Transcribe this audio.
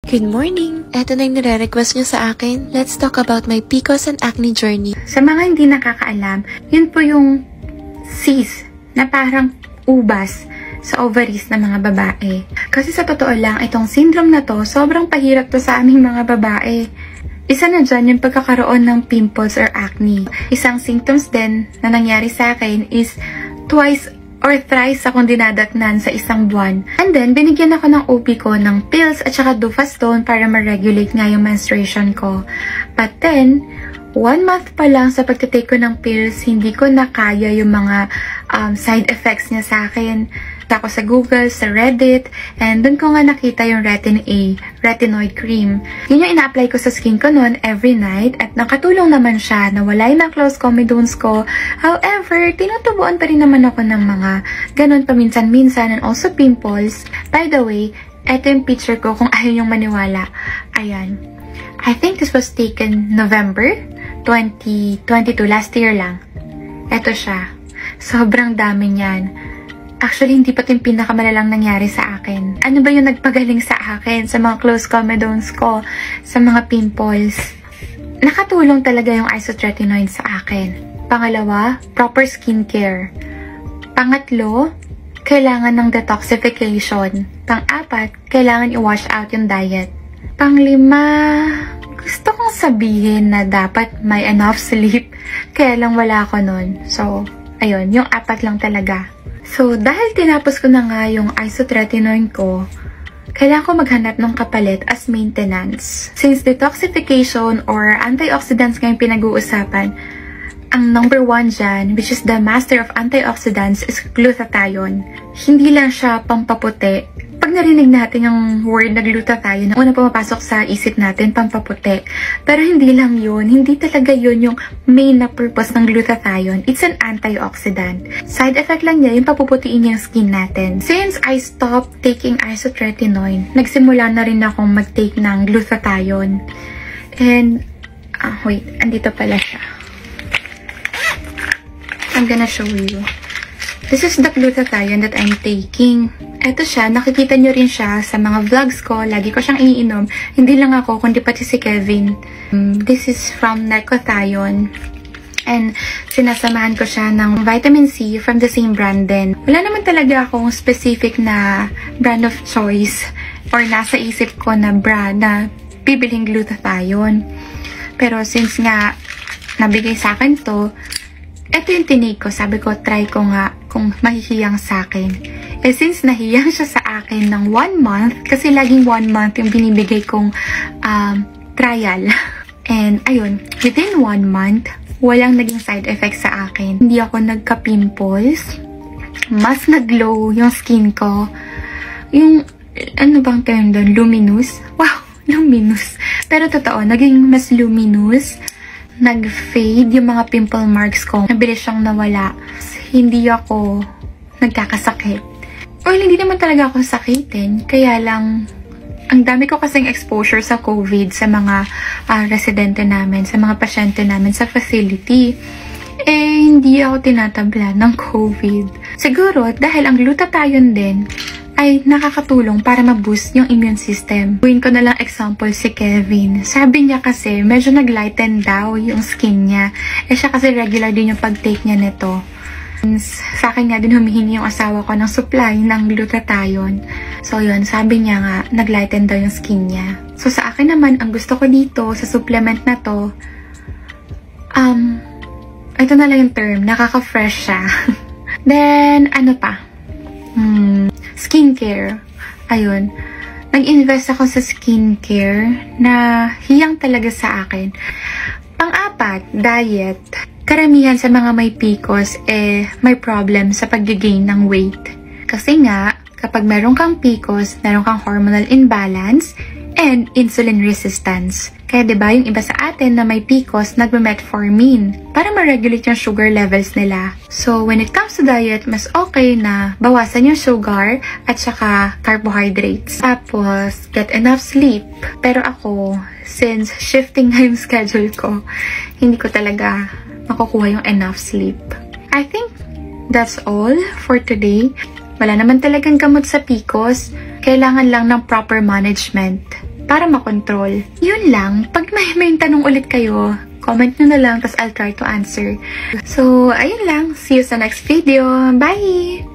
Good morning! Eto na yung nire-request nyo sa akin. Let's talk about my PCOS and acne journey. Sa mga hindi nakakaalam, yun po yung cyst na parang ubas sa ovaries ng mga babae. Kasi sa totoo lang, itong syndrome na to, sobrang pahirap to sa aming mga babae. Isa na dyan yung pagkakaroon ng pimples or acne. Isang symptoms din na nangyari sa akin is twice or thrice akong dinadatnan sa isang buwan. And then, binigyan ako ng OB ko ng pills at saka Dufastone para ma-regulate nga yung menstruation ko. But then, 1 month pa lang sa pagtitake ko ng pills, hindi ko na kaya yung mga side effects niya sa akin. Ako sa Google, sa Reddit, and dun ko nga nakita yung Retin A, retinoid cream. Yun yung ina-apply ko sa skin ko noon every night at nakatulong naman siya na wala yung close comedones ko. However, tinutubuan pa rin naman ako ng mga ganun paminsan-minsan and also pimples. By the way, eto yung picture ko kung ayaw yung maniwala. Ayan. I think this was taken November 2022, last year lang. Eto siya. Sobrang dami niyan. Actually, hindi pa ito yung pinakamalalang nangyari sa akin. Ano ba yung nagpagaling sa akin, sa mga close comedones ko, sa mga pimples? Nakatulong talaga yung isotretinoin sa akin. Pangalawa, proper skincare. Pangatlo, kailangan ng detoxification. Pang-apat, kailangan i-wash out yung diet. Panglima, gusto kong sabihin na dapat may enough sleep. Kaya lang wala ako nun. So, ayun, yung 4 lang talaga. So, dahil tinapos ko na nga yung isotretinoin ko, kailangan ko maghanap ng kapalit as maintenance. Since detoxification or antioxidants nga yung pinag-uusapan, ang number 1 dyan, which is the master of antioxidants, is glutathione. Hindi lang siya pampaputi. Pag narinig natin yung word na glutathione, una pumapasok sa isip natin, pampaputi. Pero hindi lang yun. Hindi talaga yun yung main na purpose ng glutathione. It's an antioxidant. Side effect lang niya, yung papuputiin yung skin natin. Since I stopped taking isotretinoin, nagsimula na rin akong mag-take ng glutathione. And, wait, andito pala siya. I'm gonna show you. This is the glutathione that I'm taking. Ito siya, nakikita nyo rin siya sa mga vlogs ko. Lagi ko siyang iniinom. Hindi lang ako, kundi pati si Kevin. This is from Narcothione. And sinasamahan ko siya ng vitamin C from the same brand din. Wala naman talaga akong specific na brand of choice or nasa isip ko na brand na bibiling glutathione. Pero since nga nabigay sa akin to, ito yung tinake ko. Sabi ko, try ko nga kung mahihiyang sa akin. Eh, since nahiyang siya sa akin ng 1 month, kasi laging 1 month yung binibigay kong trial. And, ayun, within 1 month, walang naging side effects sa akin. Hindi ako nagka-pimples. Mas nag-glow yung skin ko. Yung, ano bang term doon? Luminous? Wow, luminous. Pero totoo, naging mas luminous. Nag-fade yung mga pimple marks ko. Nabilis siyang nawala. Hindi ako nagkakasakit. Well, hindi naman talaga ako sakitin. Kaya lang, ang dami ko kasing exposure sa COVID sa mga residente namin, sa mga pasyente namin sa facility. Eh, hindi ako tinatabla ng COVID. Siguro, dahil ang glutathione din, ay nakakatulong para ma-boost yung immune system. Buhin ko na lang example si Kevin. Sabi niya kasi, medyo nag-lighten daw yung skin niya. Eh siya kasi regular din yung pag-take niya nito. Sa akin nga din humihingi yung asawa ko ng supply ng glutathione. So yun, sabi niya nga, nag-lighten daw yung skin niya. So sa akin naman, ang gusto ko dito, sa supplement na to, ito na lang yung term, nakaka-fresh siya. Then, ano pa? Skincare. Ayun. Nag-invest ako sa skincare na hiyang talaga sa akin. Pang-apat, diet. Karamihan sa mga may PCOS may problem sa pag-gain ng weight. Kasi nga, kapag meron kang PCOS, meron kang hormonal imbalance and insulin resistance. Kaya diba yung iba sa atin na may PCOS nagme-metformin para ma-regulate yung sugar levels nila. So when it comes to diet, mas okay na bawasan yung sugar at saka carbohydrates. Tapos, get enough sleep. Pero ako, since shifting na yung schedule ko, hindi ko talaga makukuha yung enough sleep. I think that's all for today. Wala naman talagang gamot sa PCOS. Kailangan lang ng proper management. para makontrol. Yun lang. Pag may tanong ulit kayo, comment nyo na lang, tas I'll try to answer. So, ayun lang. See you sa next video. Bye!